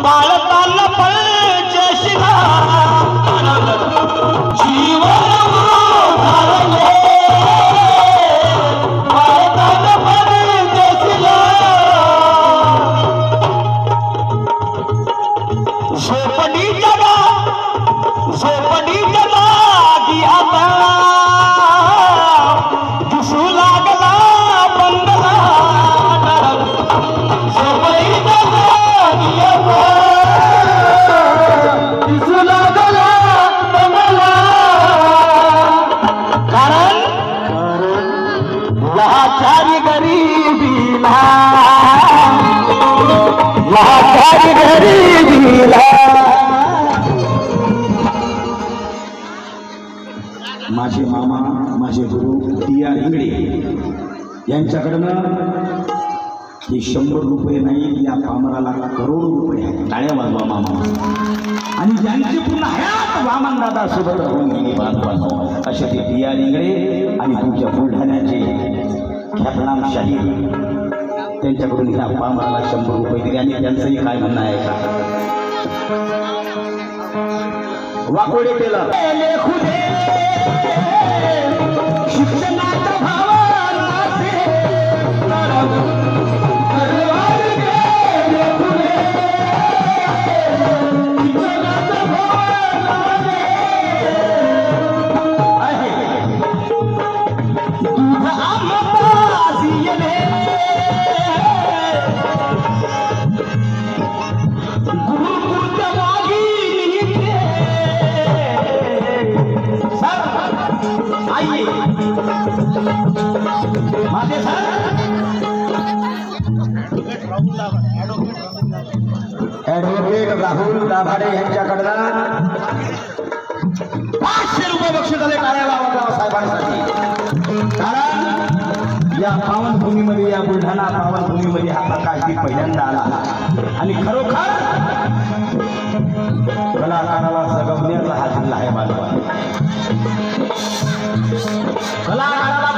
बाळताना पळचशिला जीवन उधारले बाळताना पळचशिला झोपडी जागी आता दिसू लागला बंगला झोपडी जागी आता दिसू लागला बंगला कारण लाचारी गरीबीला लाचारी गरीबीला माझे मामा माझे गुरु टी.आर. इंगळे यांच्याकडनं हे 100 रुपये नाही या पामराला करोड रुपये आहेत. टाळ्या वाजवा मामा. आणि ज्यांची पुन्हा हयात वामनदादा सोबत होऊन गेली बांधवांनो असे ते टी.आर. इंगळे आणि तुमच्या बुलढाण्याचे ख्यातनाम शाहीर त्यांच्याकडून ह्या पामराला 100 रुपये दिले. आणि त्यांचंही काय म्हणणं आहे का वाकोडे केलं शिक्षणाचा भावाचे ॲडव्होकेट राहुल दाभाडे यांच्याकडनं 500 रुपये बक्षीस झाले. टाळ्या वाजवा साहेबांसाठी. कारण या पावनभूमीमध्ये या बुलढाणा पावनभूमीमध्ये हा प्रकाश पहिल्यांदा आला आणि खरोखर कलाकाराला जगवण्याचा हा जिल्हा आहे बांधवा. कलाकाराला